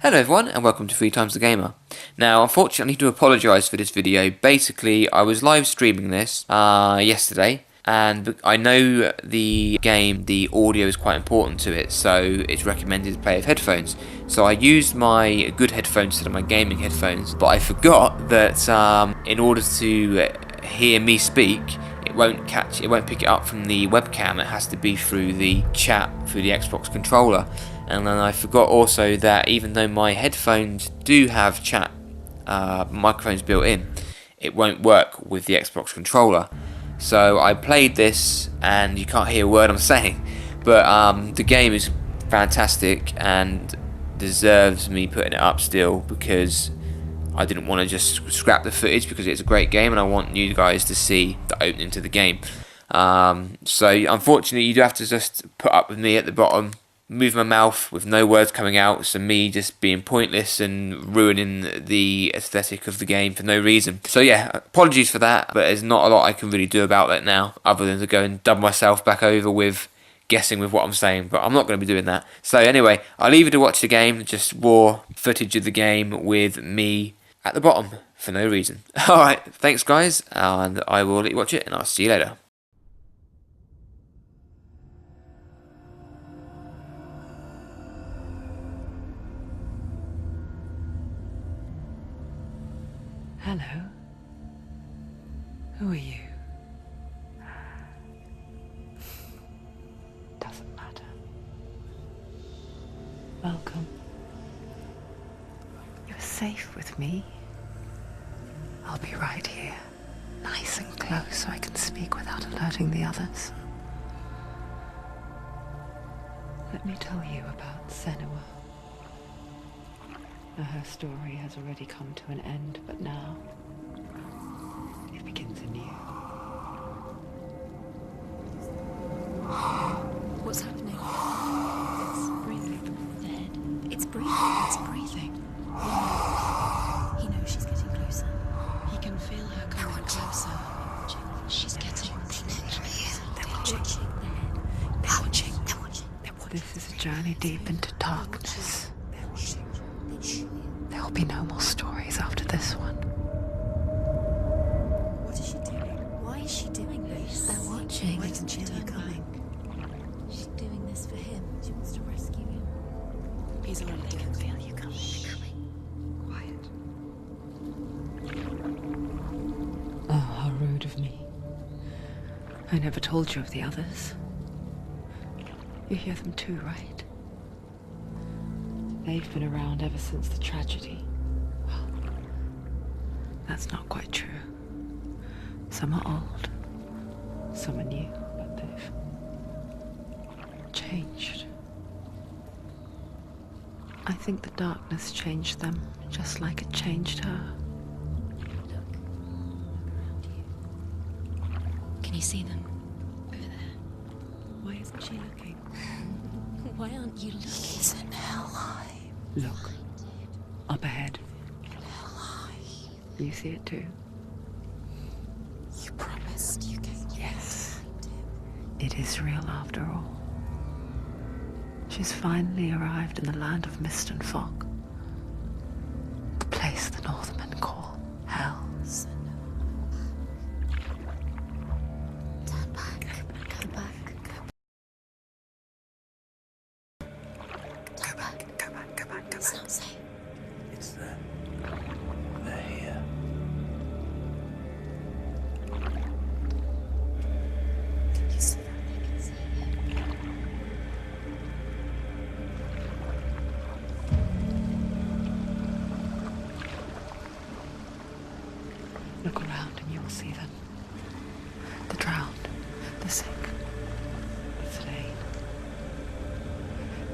Hello everyone and welcome to 3 Times the Gamer. Now unfortunately I need to apologise for this video. Basically I was live streaming this yesterday, and I know the game, the audio is quite important to it, so it's recommended to play with headphones. So I used my good headphones instead of my gaming headphones, but I forgot that in order to hear me speak, it won't pick it up from the webcam. It has to be through the chat through the Xbox controller. And then I forgot also that even though my headphones do have chat microphones built in, it won't work with the Xbox controller. So I played this and you can't hear a word I'm saying, but the game is fantastic and deserves me putting it up still, because I didn't want to just scrap the footage, because it's a great game and I want you guys to see the opening to the game. So unfortunately you do have to just put up with me at the bottom, move my mouth with no words coming out, so me just being pointless and ruining the aesthetic of the game for no reason. So yeah, apologies for that, but there's not a lot I can really do about that now, other than to go and dub myself back over with guessing with what I'm saying, but I'm not going to be doing that. So anyway, I'll leave you to watch the game, just raw footage of the game with me at the bottom for no reason. Alright, thanks guys, and I will let you watch it, and I'll see you later. Hello. Who are you? Doesn't matter. Welcome. You're safe with me. I'll be right here, nice and close, so I can speak without alerting the others. Let me tell you about Senua. Now, her story has already come to an end, but now it begins anew. What's happening? It's breathing. The head. It's breathing. It's breathing. He knows she's getting closer. He can feel her coming closer. She's getting closer. They're watching. They're watching. They're watching. This is a journey deep into darkness. There will be no more stories after this one. What is she doing? Why is she doing this? They're watching. Why isn't she coming? She's doing this for him. She wants to rescue him. He's already doing it. Feel you coming. Quiet. Oh, how rude of me. I never told you of the others. You hear them too, right? They've been around ever since the tragedy. Well, that's not quite true. Some are old, some are new, but they've changed. I think the darkness changed them, just like it changed her. Look around you. Can you see them over there? Why isn't she looking? Why aren't you looking? He's in hell high. Look, up ahead. You see it too? You promised you can. Yes. It is real after all. She's finally arrived in the land of mist and fog. The place the Northmen call Hell. Turn back. Go back. It's not safe. It's them. They're here. Can you see them? I can see it. Look around and you will see them. The drowned, the sick, the slain.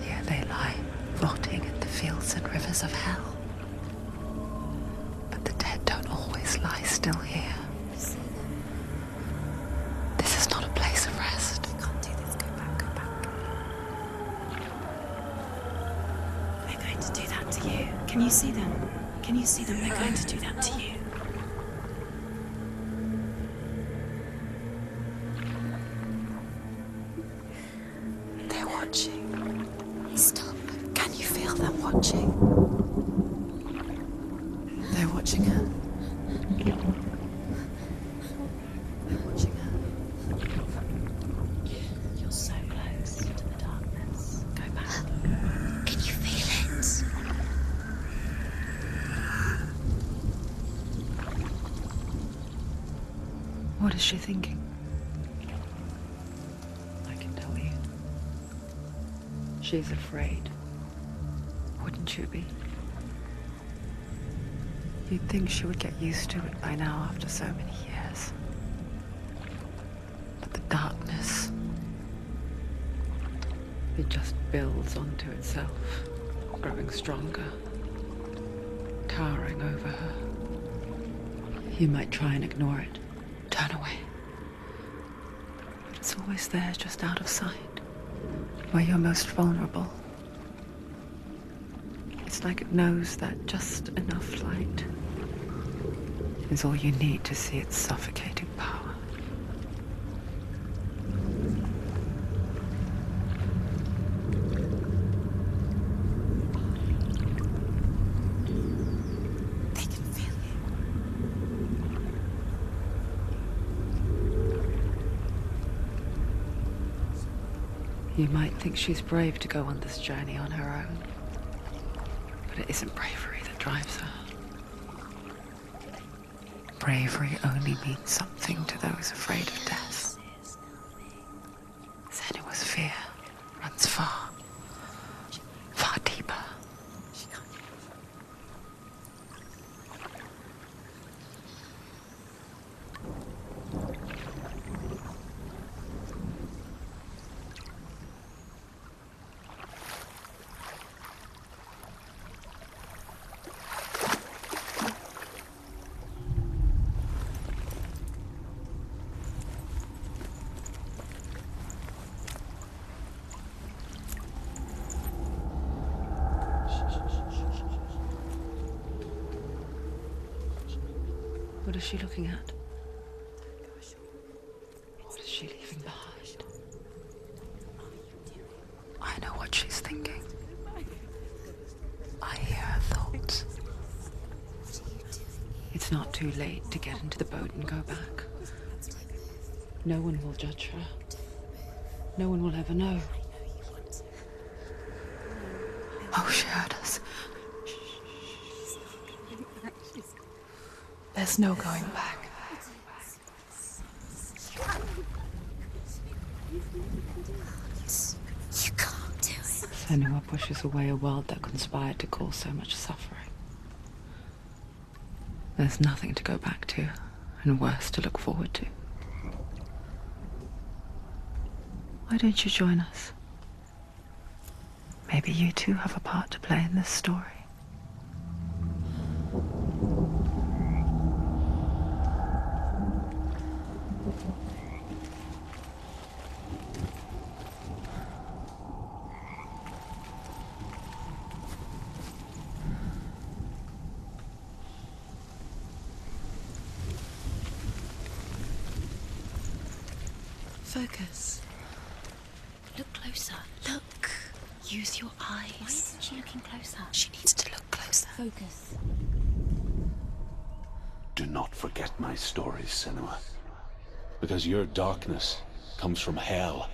Here they lie, rotting in the fields and rivers of hell. But the dead don't always lie still here. See them. This is not a place of rest. You can't do this. Go back. Go back. They're going to do that to you. Can you see them? Can you see them? They're going to do that to you. They're watching. Stop. Can you feel them watching? watching her. I'm watching her. You're so close to the darkness. Go back. Can you feel it? What is she thinking? I can tell you. She's afraid. Wouldn't you be? You'd think she would get used to it by now after so many years. But the darkness, it just builds onto itself, growing stronger, towering over her. You might try and ignore it, turn away. But it's always there, just out of sight, where you're most vulnerable. It's like it knows that just enough light is all you need to see its suffocating power. They can feel You might think she's brave to go on this journey on her own, but it isn't bravery that drives her. Bravery only means something to those afraid of death. Senua's fear runs far, far deeper. What is she looking at? What is she leaving behind? I know what she's thinking. I hear her thoughts. It's not too late to get into the boat and go back. No one will judge her. No one will ever know. Oh, she heard us. There's no going back. You can't do it. Senua pushes away a world that conspired to cause so much suffering. There's nothing to go back to, and worse to look forward to. Why don't you join us? Maybe you too have a part to play in this story. Focus. Look closer. Look. Use your eyes. Why isn't she looking closer? She needs to look closer. Focus. Do not forget my stories, Senua. Because your darkness comes from hell,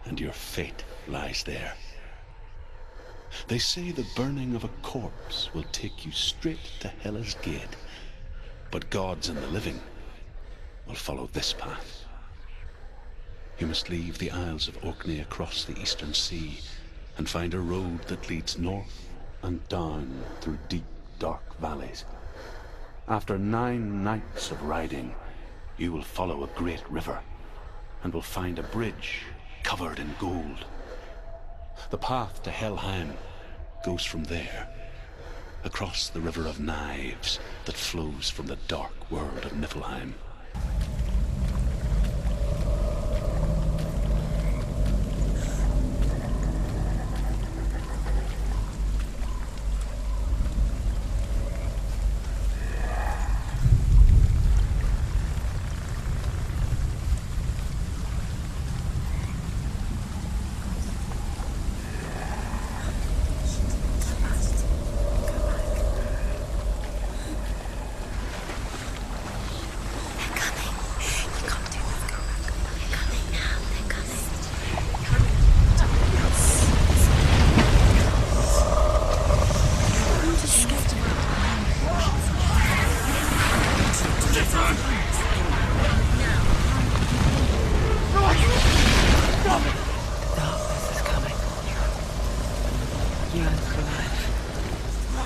and your fate lies there. They say the burning of a corpse will take you straight to Hela's gate, but gods and the living will follow this path. You must leave the Isles of Orkney across the eastern sea and find a road that leads north and down through deep, dark valleys. After 9 nights of riding, you will follow a great river and will find a bridge covered in gold. The path to Helheim goes from there, across the River of Knives that flows from the dark world of Niflheim.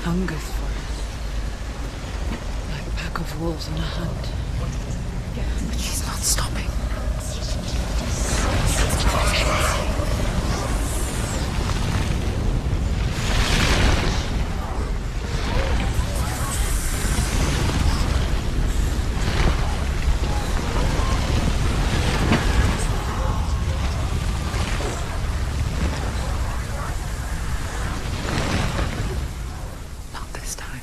hungers for it. Like a pack of wolves on a hunt. But she's not stopping. Not this time.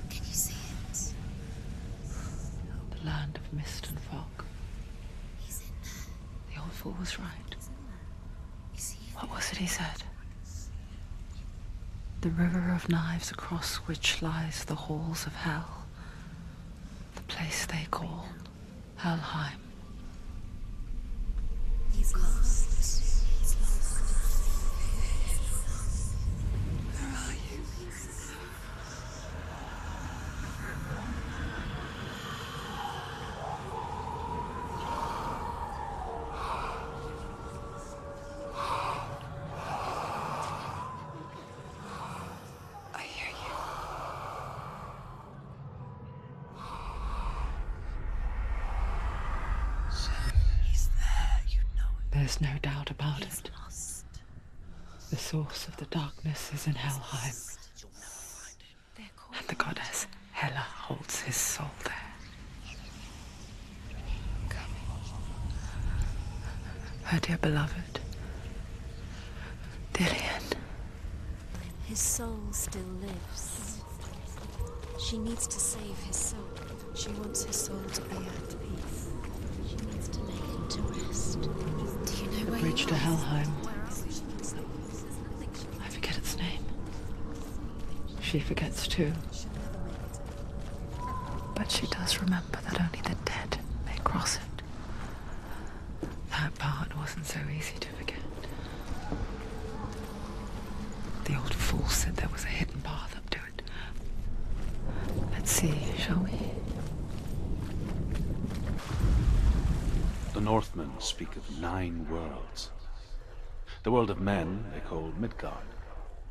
Can you see it? The land of mist and fog. He's in there. The old fool was right. You see it? What was it he said? The river of knives across which lies the halls of hell. The place they call Helheim. He's lost. He's lost. Where are you? I hear you. He's there, you know it. There's no doubt about He's it. lost. The source of the darkness is in Helheim, You'll never find him. They're called and the goddess Hela holds his soul there. Her dear beloved, Dillian. His soul still lives. She needs to save his soul. She wants his soul to be at peace. She needs to lay him to rest. Do you know The where bridge he to lies? Helheim. I forget its name. She forgets too. But she does remember that only the dead may cross it. That part wasn't so easy to forget. The old fool said there was a hidden path up to it. Let's see, shall we? The Northmen speak of 9 worlds. The world of men they call Midgard.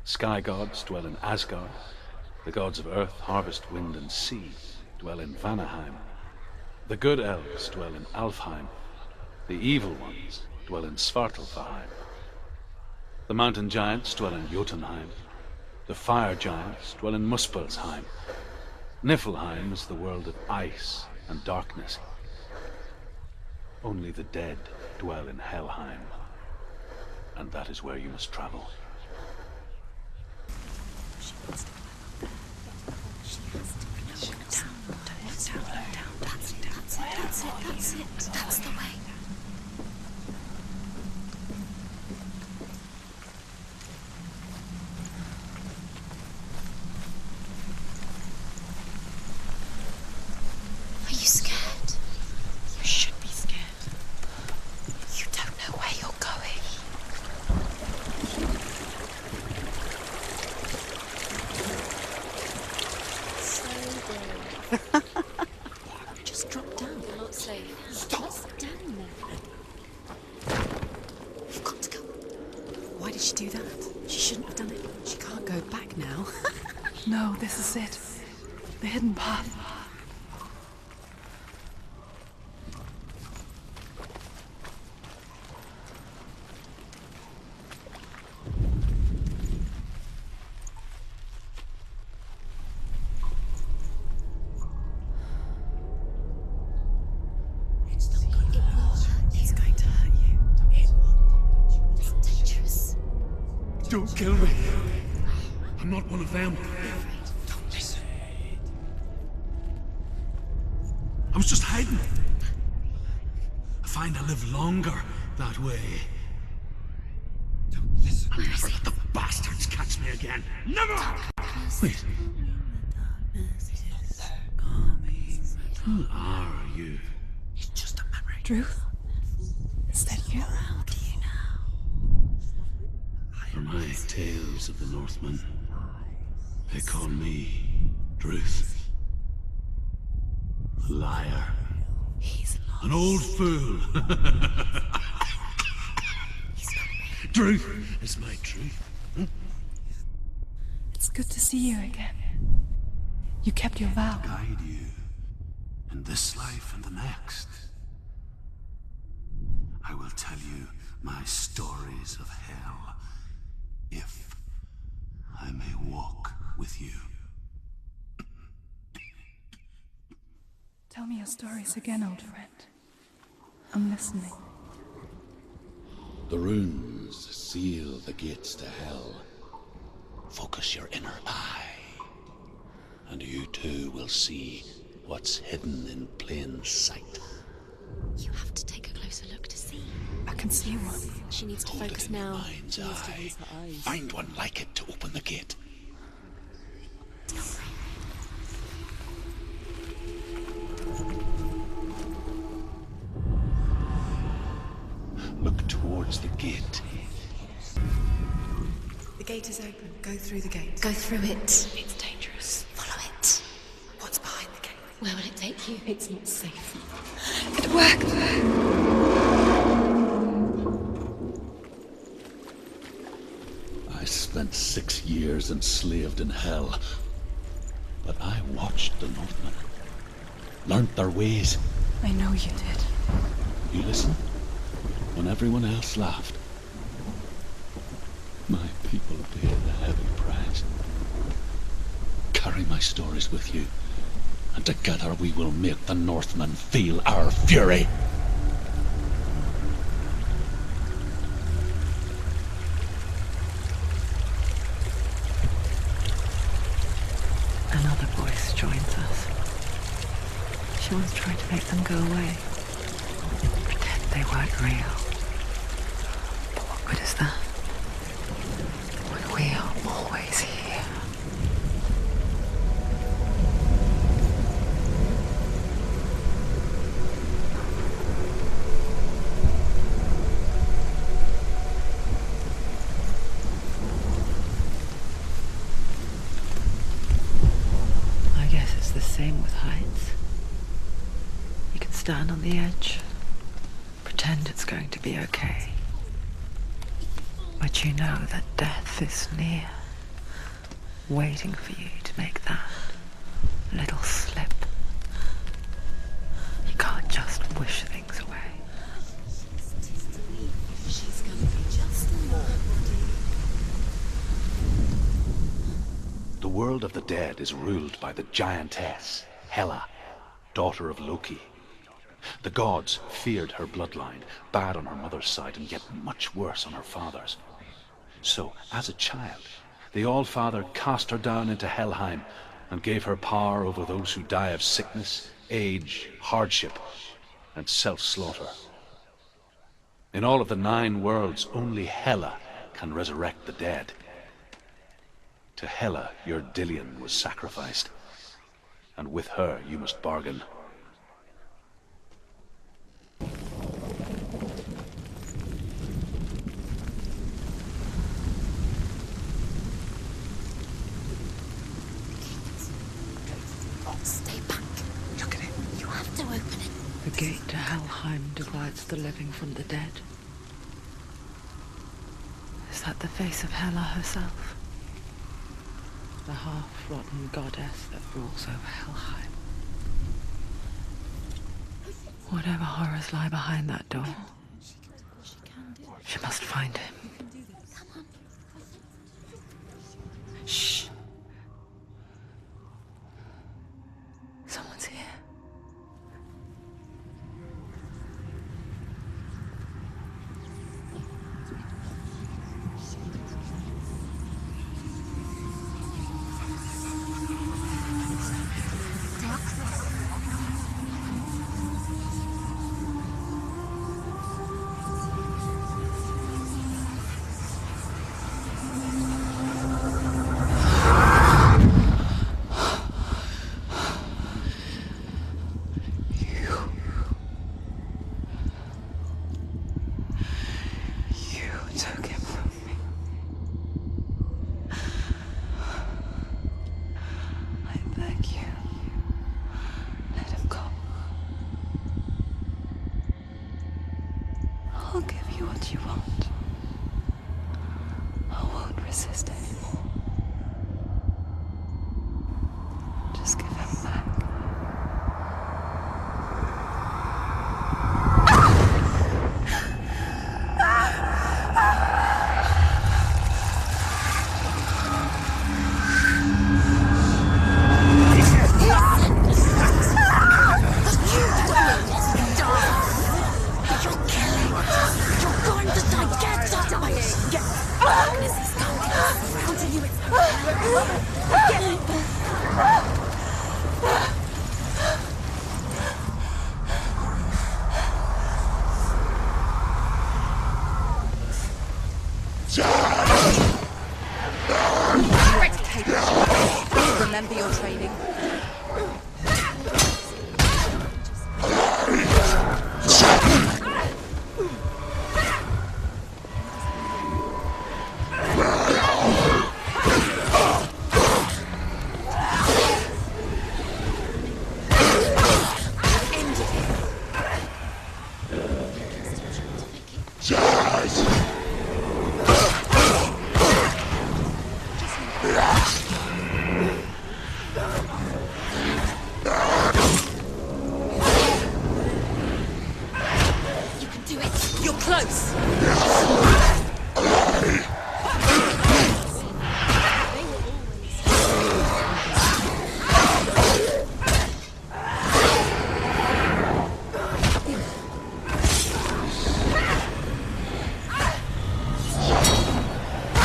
Sky gods dwell in Asgard. The gods of earth, harvest, wind, and sea dwell in Vanaheim. The good elves dwell in Alfheim. The evil ones dwell in Svartalfheim. The mountain giants dwell in Jotunheim. The fire giants dwell in Muspelheim. Niflheim is the world of ice and darkness. Only the dead dwell in Helheim. And that is where you must travel. That's it. That's the way. Are you scared? You should be scared. You don't know where you're going. So brave. Just drop down. You're not safe. Stop down there. You've got to go. Why did she do that? She shouldn't have done it. She can't go back now. No, this is it. The hidden path. It's going to hurt you. It's dangerous. Don't kill me. I'm not one of them. Don't listen. I was just hiding. I find I live longer that way. Don't listen. I'll never let the bastards catch me again. Never! Wait, who are you? It's just a memory. Drew? Is that you? For my tales of the Northmen, they call me Druth. Liar. He's lost. An old fool. Truth is my truth. It's good to see you again. You kept your vow. Guide you in this life and the next. I will tell you my stories of hell, if I may walk with you. Tell me your stories again, old friend. I'm listening. The runes seal the gates to hell. Focus your inner eye, and you too will see what's hidden in plain sight. You have to take a closer look to see. I can see one. She needs to Hold it focus in your now. mind's She needs to eye. use her eyes. Find one like it to open the gate. Look towards the gate. The gate is open. Go through the gate. Go through it. It's dangerous. Follow it. What's behind the gate? Where will it take you? It's not safe. It worked! I spent 6 years enslaved in hell. But I watched the Northmen. Learnt their ways. I know you did. You listen? When everyone else laughed. My people paid a heavy price. Carry my stories with you, and together we will make the Northmen feel our fury. Another voice joins us. She was trying to make them go away. Pretend they weren't real. But what good is that? When we are always here. I guess it's the same with heights. You can stand on the edge, pretend it's going to be okay. But you know that death is near, waiting for you to make that little slip. You can't just wish things away. She's gonna be just The world of the dead is ruled by the giantess, Hela, daughter of Loki. The gods feared her bloodline, bad on her mother's side and yet much worse on her father's. So, as a child, the All-Father cast her down into Helheim and gave her power over those who die of sickness, age, hardship, and self-slaughter. In all of the 9 worlds, only Hela can resurrect the dead. To Hela, your Dillion was sacrificed, and with her you must bargain. Stay back. Look at it. You have to open it. The gate to Helheim divides the living from the dead. Is that the face of Hela herself? The half-rotten goddess that rules over Helheim. Whatever horrors lie behind that door, she must find him. Shh. Someone's here. you what you want. I won't resist anymore. Just give him back. Remember your training. Close!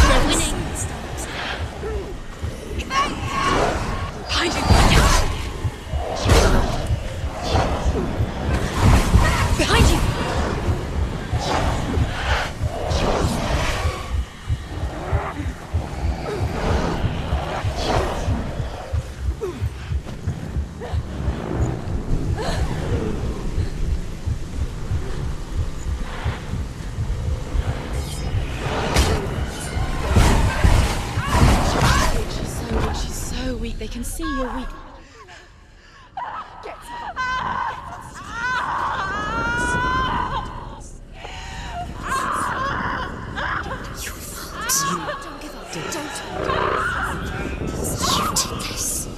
They're winning! Behind you! Behind you! They can see you're weak. Don't give up. Don't. You did this.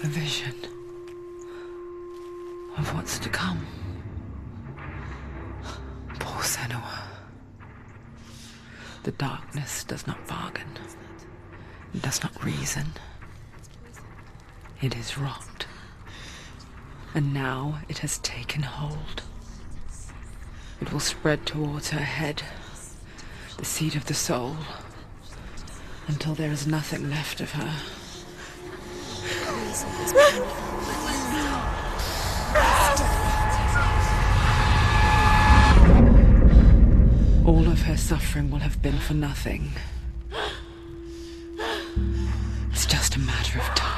A vision of what's to come. Poor Senua. The darkness does not bargain. It does not reason. It is rot. And now it has taken hold. It will spread towards her head, the seat of the soul, until there is nothing left of her. All of her suffering will have been for nothing. It's just a matter of time.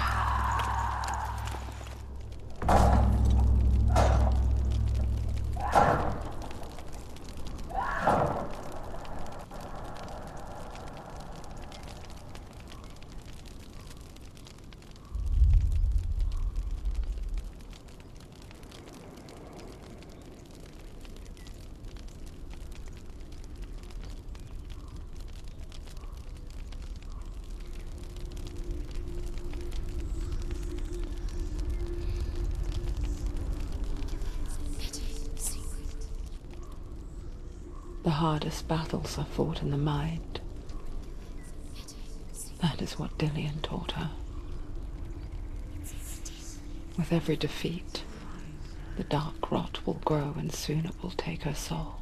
The hardest battles are fought in the mind. That is what Dillian taught her. With every defeat, the dark rot will grow and soon it will take her soul.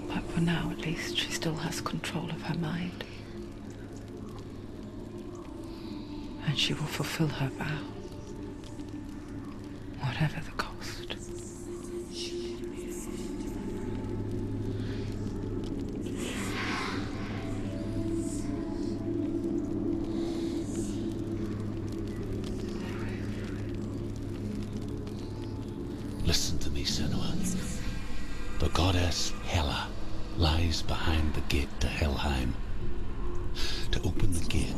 But for now, at least, she still has control of her mind. And she will fulfill her vow. Whatever the cost. me, Senua. The goddess Hela lies behind the gate to Helheim. To open the gate,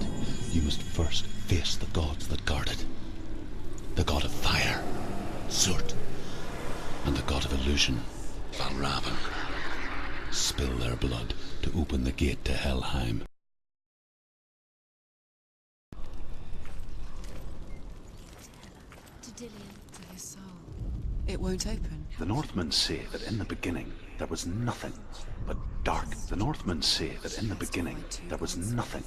you must first face the gods that guard it. The god of fire, Surt, and the god of illusion, Valravan. Spill their blood to open the gate to Helheim. To Dillian. To his soul. It won't open. The Northmen say that in the beginning there was nothing but dark. The Northmen say that in the beginning there was nothing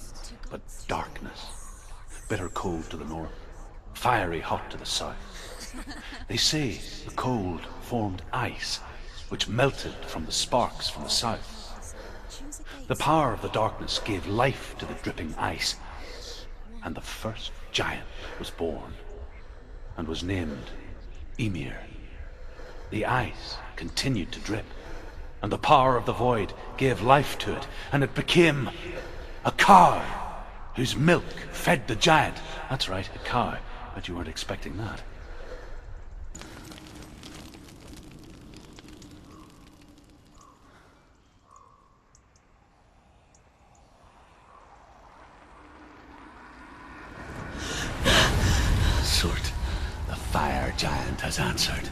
but darkness. Bitter cold to the north, fiery hot to the south. They say the cold formed ice, which melted from the sparks from the south. The power of the darkness gave life to the dripping ice, and the first giant was born, and was named Ymir. The ice continued to drip, and the power of the void gave life to it, and it became a cow whose milk fed the giant. That's right, a cow. Bet you weren't expecting that. Surt, the fire giant, has answered.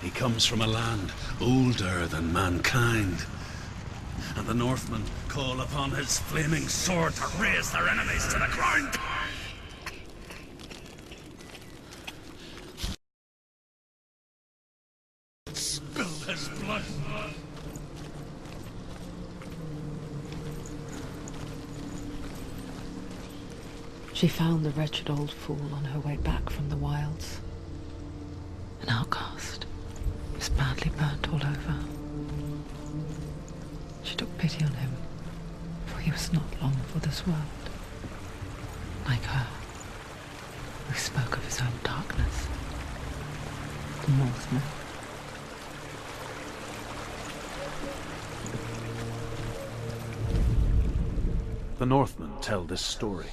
He comes from a land older than mankind, and the Northmen call upon his flaming sword to raze their enemies to the ground. Spill his blood. She found the wretched old fool on her way back from the wilds. An outcast. He was badly burnt all over. She took pity on him, for he was not long for this world. Like her, who spoke of his own darkness. The Northman. The Northmen tell this story.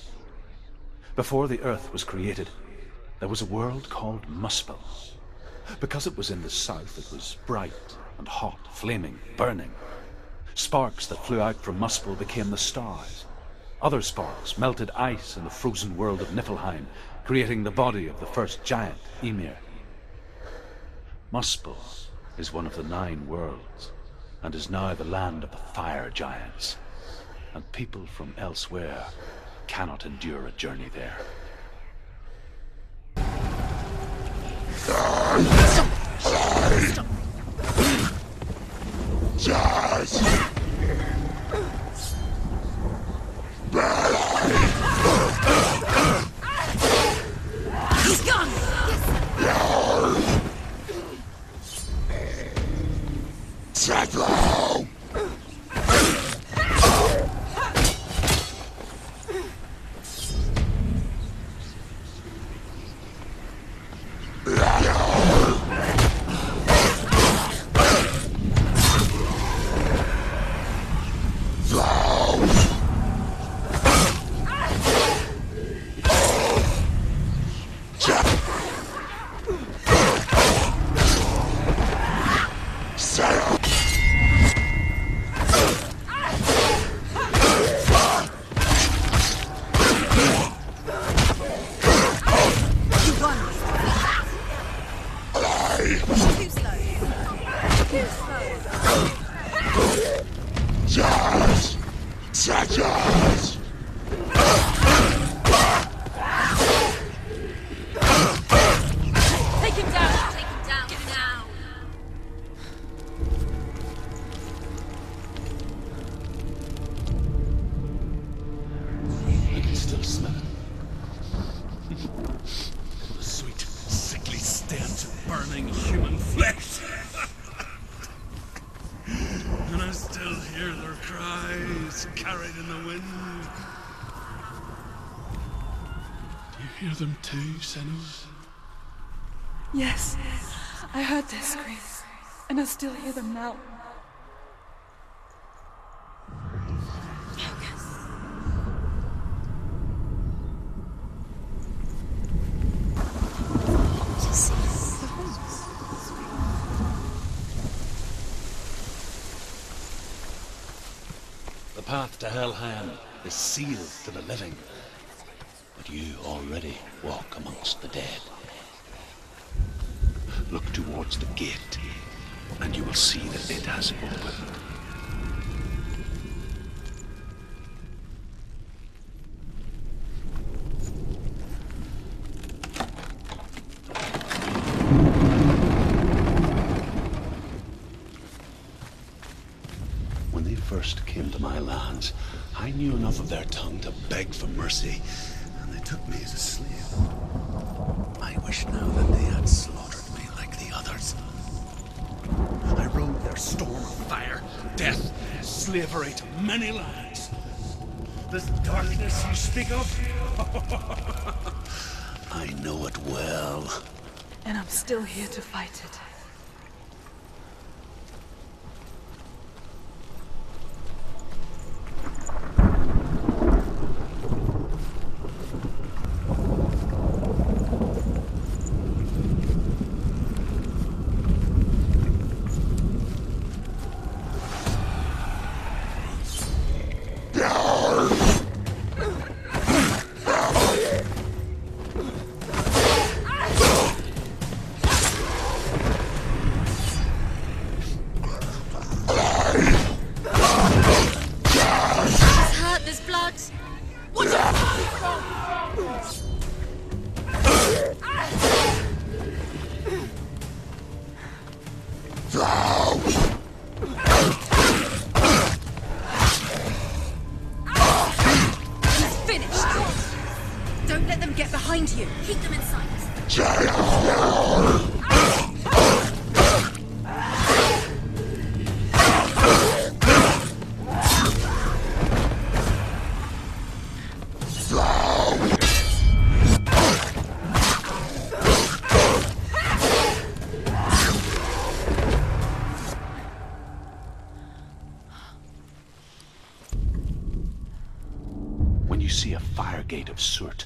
Before the earth was created, there was a world called Muspel. Because it was in the south, it was bright and hot, flaming, burning. Sparks that flew out from Muspel became the stars. Other sparks melted ice in the frozen world of Niflheim, creating the body of the first giant, Ymir. Muspel is one of the 9 worlds, and is now the land of the fire giants. And people from elsewhere cannot endure a journey there. He's gone! Take him down! Take him down now! I can still smell it. The sweet, sickly stench of burning human flesh. And I still hear their cries carried in the wind. Do you hear them too, Senua? Yes, I heard their screams, and I still hear them now. path to Helheim is sealed to the living, but you already walk amongst the dead. Look towards the gate, and you will see that it has opened. When they first came to my lands, I knew enough of their tongue to beg for mercy, and they took me as a slave. I wish now that they had slaughtered me like the others. I rode their storm of fire, death, slavery to many lands. This darkness you speak of, I know it well. And I'm still here to fight it. Don't let them get behind you. Keep them in sight. When you see a fire gate of soot,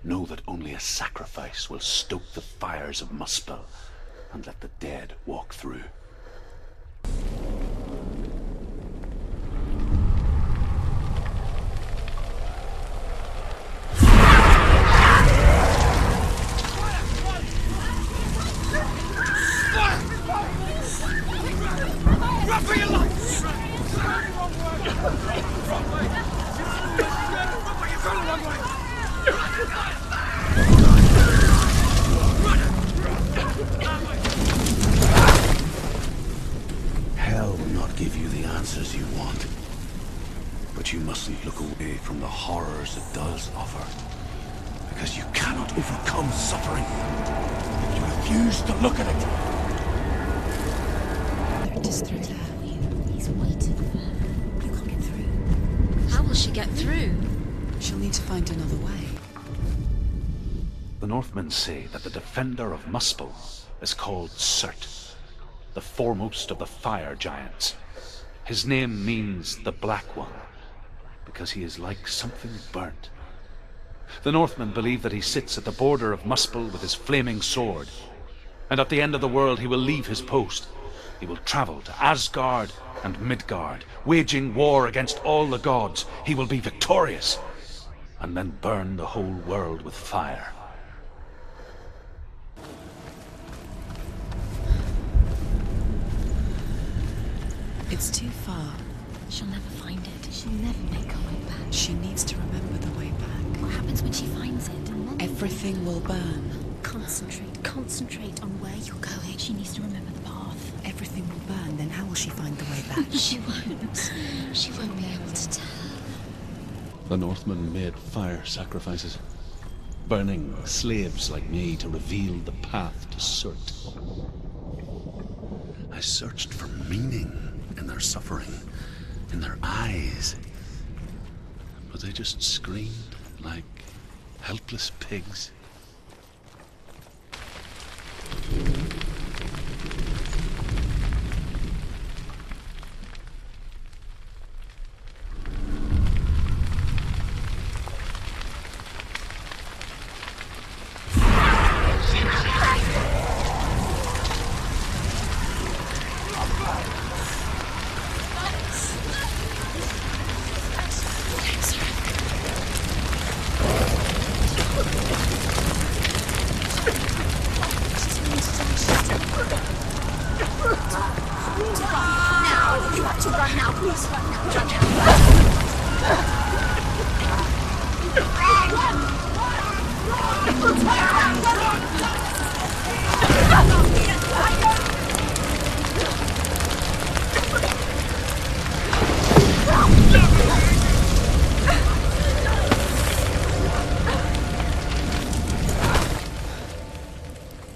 know that only a sacrifice will stoke the fires of Muspel and let the dead walk through. Hell will not give you the answers you want, but you mustn't look away from the horrors it does offer, because you cannot overcome suffering if you refuse to look at it. There it is through there. He's waiting for her. You can't get through. How will she get through? She'll need to find another way. The Northmen say that the defender of Muspel is called Surt, the foremost of the fire giants. His name means the Black One, because he is like something burnt. The Northmen believe that he sits at the border of Muspel with his flaming sword, and at the end of the world he will leave his post. He will travel to Asgard and Midgard, waging war against all the gods. He will be victorious, and then burn the whole world with fire. It's too far. She'll never find it. She'll never make her way back. She needs to remember the way back. What happens when she finds it? Everything will burn. Concentrate on where you're going. She needs to remember the path. Everything will burn, then how will she find the way back? She won't. She won't be able to tell. The Northmen made fire sacrifices, burning slaves like me to reveal the path to Surt. I searched for meaning in their suffering, in their eyes, but they just screamed like helpless pigs.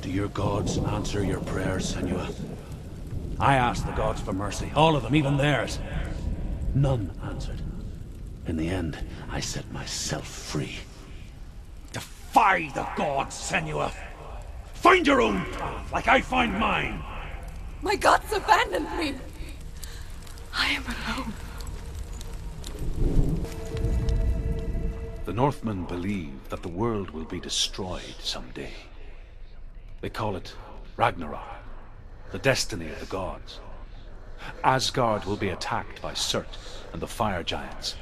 Do your gods answer your prayers, Senua? I asked the gods for mercy, all of them, even theirs. None answered. In the end, I set myself free. Defy the gods, Senua! Find your own path, like I find mine! My gods abandoned me. I am alone. The Northmen believe that the world will be destroyed someday. They call it Ragnarok, the destiny of the gods. Asgard will be attacked by Surt and the fire giants.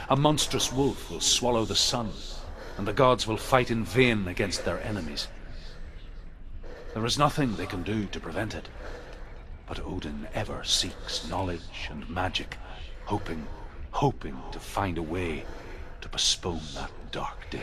A monstrous wolf will swallow the sun, and the gods will fight in vain against their enemies. There is nothing they can do to prevent it, but Odin ever seeks knowledge and magic, hoping to find a way to postpone that dark day.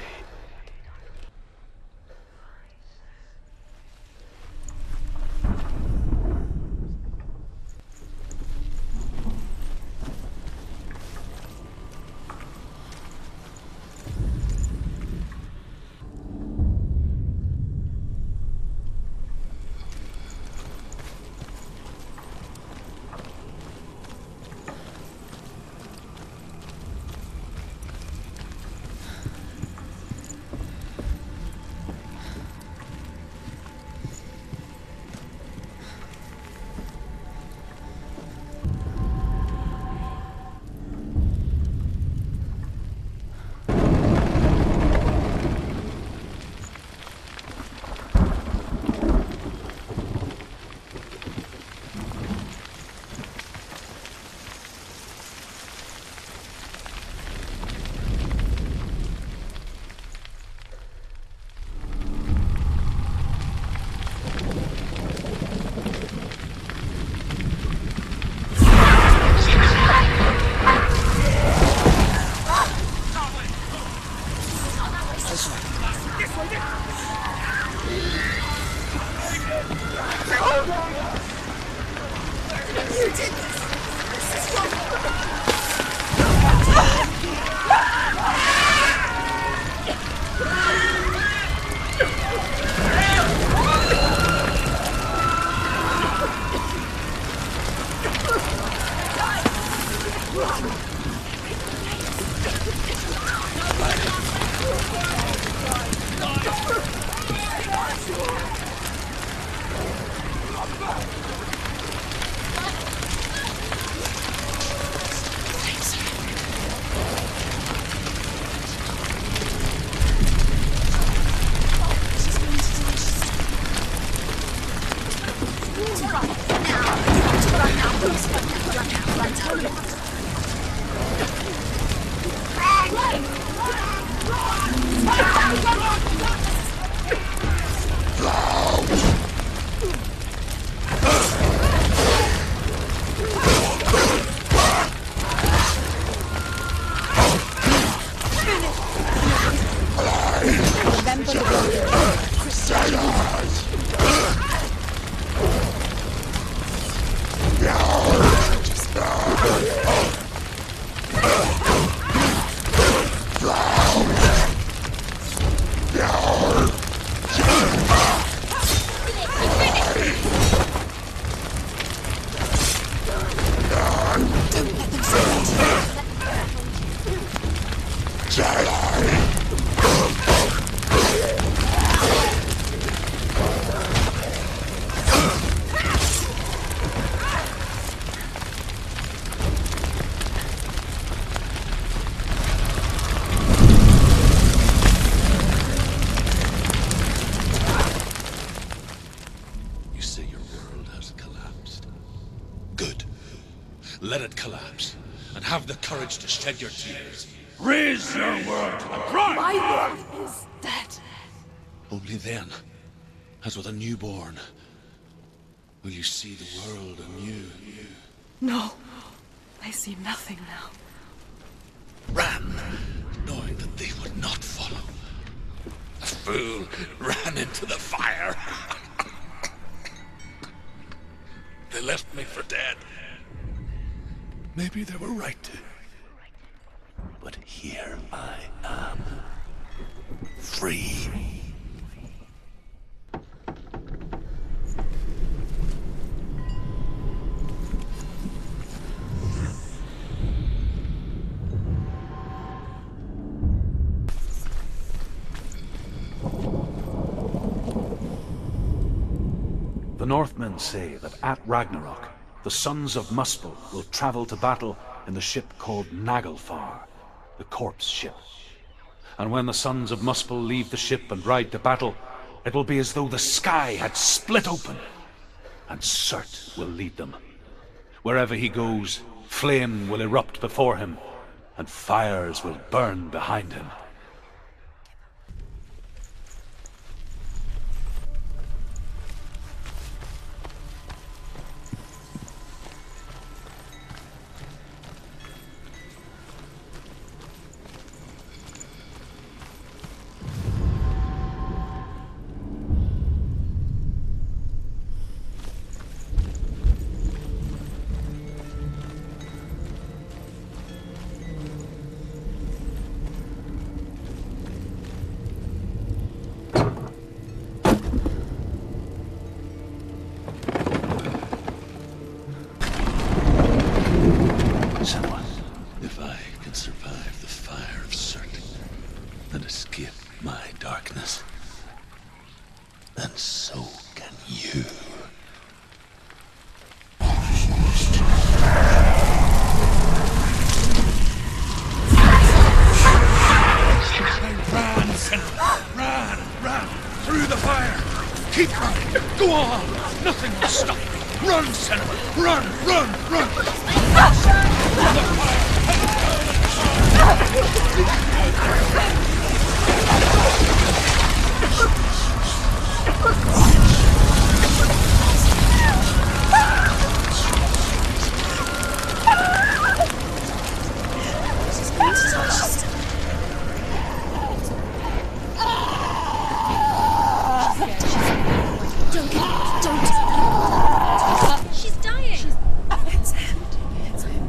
Let it collapse, and have the courage to shed your tears. Raise your world to the ground! My world is dead. Only then, as with a newborn, will you see the world anew. No. I see nothing now. Ran, knowing that they would not follow. The fool ran into the fire. They left me for dead. Maybe they were right to. But here I am. Free. The Northmen say that at Ragnarok, the sons of Muspel will travel to battle in the ship called Naglfar, the corpse ship. And when the sons of Muspel leave the ship and ride to battle, it will be as though the sky had split open, and Surt will lead them. Wherever he goes, flame will erupt before him, and fires will burn behind him. Senua, if I can survive the fire of Surt and escape my darkness, then so can you. Ran, Senua! Ran! Through the fire! Keep running! Go on! Nothing will stop you! Run, Senua! Run! She's dying. It's him. It's him.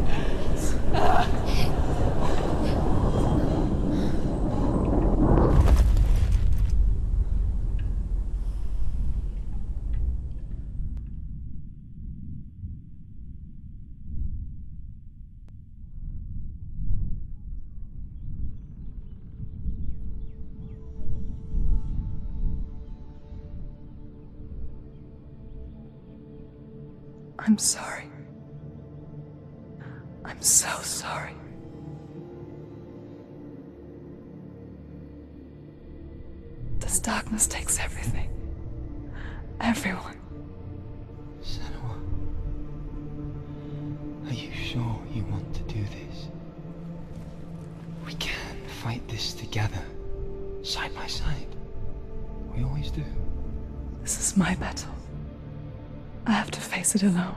I'm sorry. I'm so sorry. This darkness takes everything. Everyone. Senua, are you sure you want to do this? We can fight this together, side by side. We always do. This is my battle. I have to face it alone,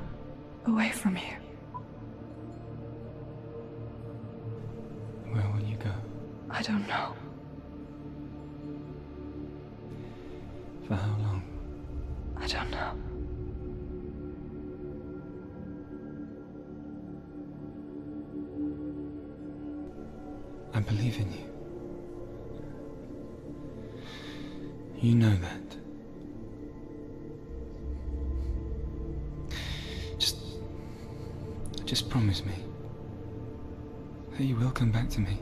away from you. Where will you go? I don't know. For how long? I don't know. I believe in you. You know that. Just promise me that you will come back to me.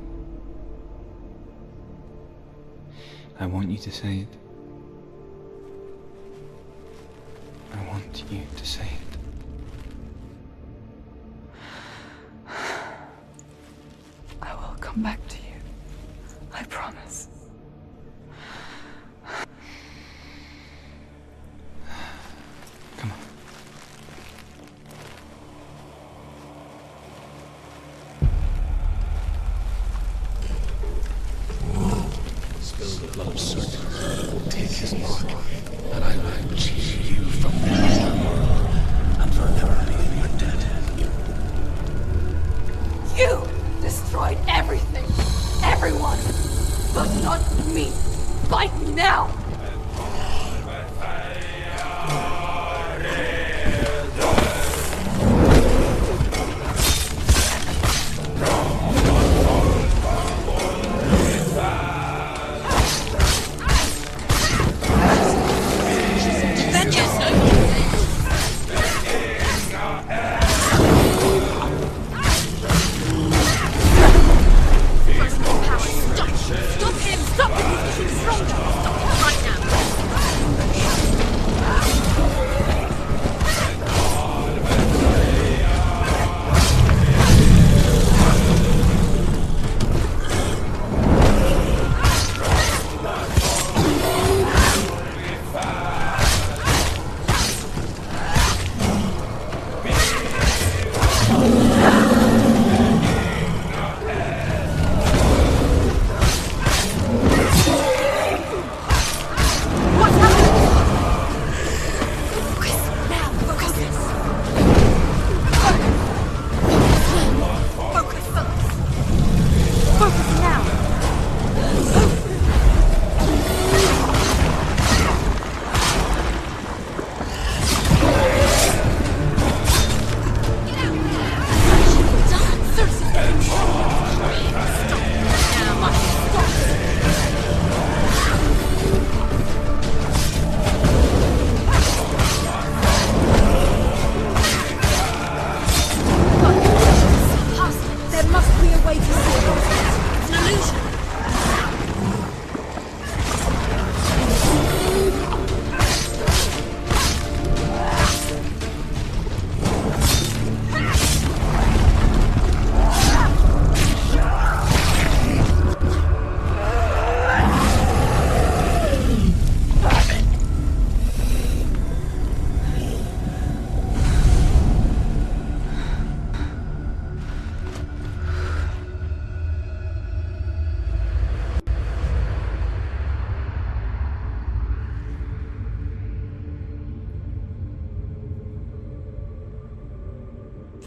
I want you to say it. I want you to say it. I will come back to you. I promise. Come on. Spill the blood of Surt. Take his mark, and I will change you from this world and forever be in your debt.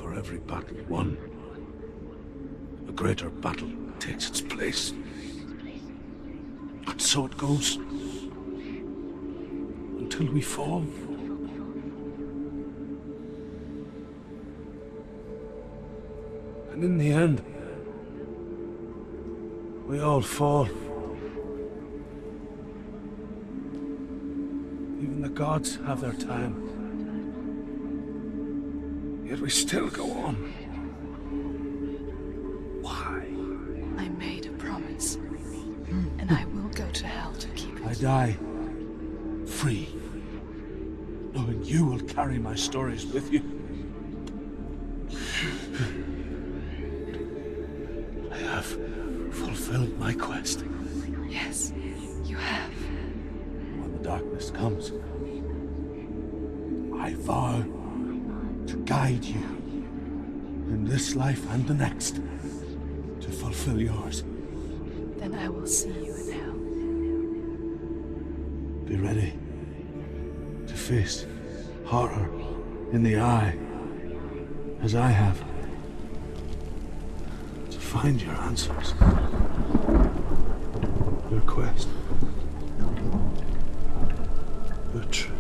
For every battle won, a greater battle takes its place. And so it goes. Until we fall. And in the end, we all fall. Even the gods have their time. Yet we still go on. Why? I made a promise, and I will go to hell to keep it. I die free, knowing you will carry my stories with you. I have fulfilled my quest. Yes, you have. When the darkness comes, I vow to guide you in this life and the next to fulfill yours. Then I will see you in hell. Be ready to face horror in the eye, as I have, to find your answers, your quest, your truth.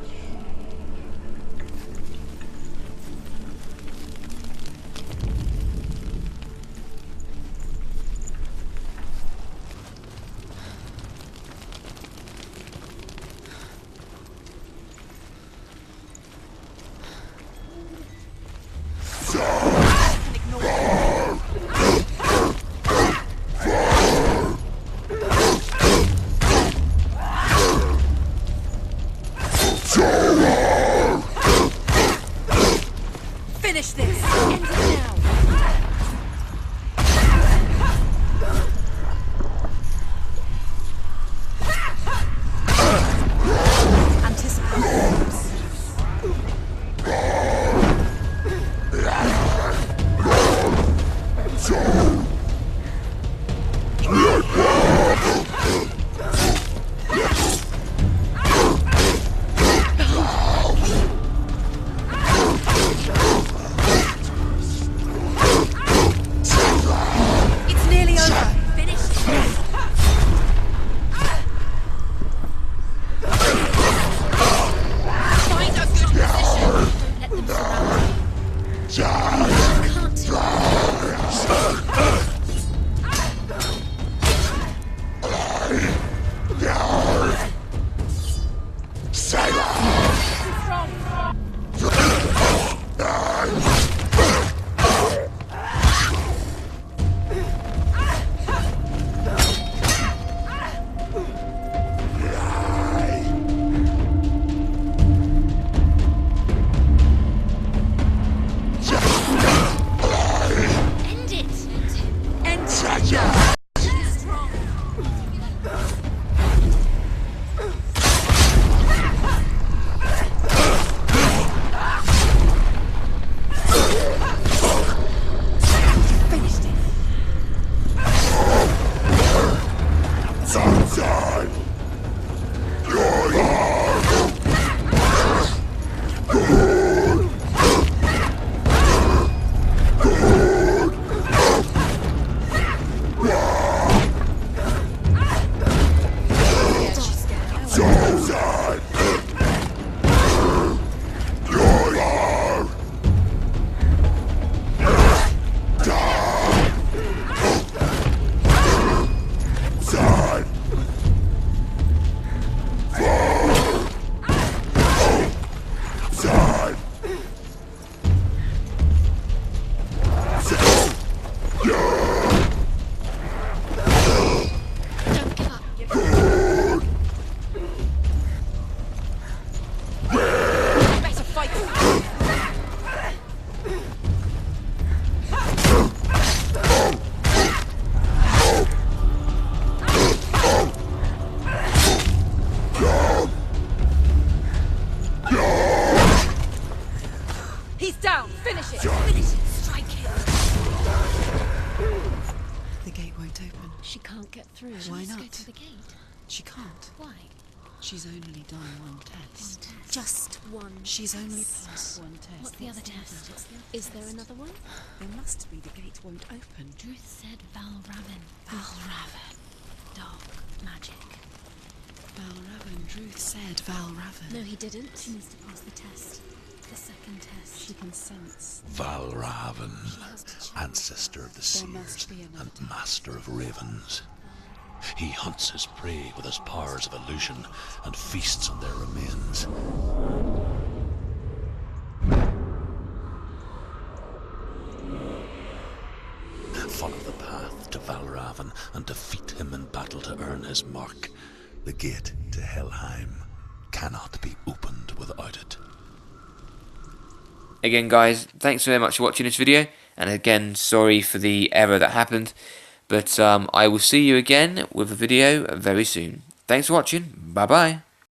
Finish this! End it now! It's nearly over. Finish it. Find a good position. Don't let them surround you. Can't do End it. End it. Strong. Finished it. Yeah, she's scared. Don't give up. Better fight. He's down. Finish it. Finish it. Strike him. The gate won't open. She can't get through. Why Let's go not? to the gate. She can't. Why? She's only done one test. just one. She's only passed one test. What's the other test? Is there another one? There must be. The gate won't open. Druth said Valravn. Valravn. Dark magic. Valravn. Druth said Valravn. No, he didn't. She needs to pass the test. The second test. She can sense. Valravn, ancestor of the There must seers be another and master of ravens. He hunts his prey with his powers of illusion and feasts on their remains. Follow the path to Valravn and defeat him in battle to earn his mark. The gate to Helheim cannot be opened without it. Again, guys, thanks very much for watching this video, and again, sorry for the error that happened, but I will see you again with a video very soon. Thanks for watching, bye bye.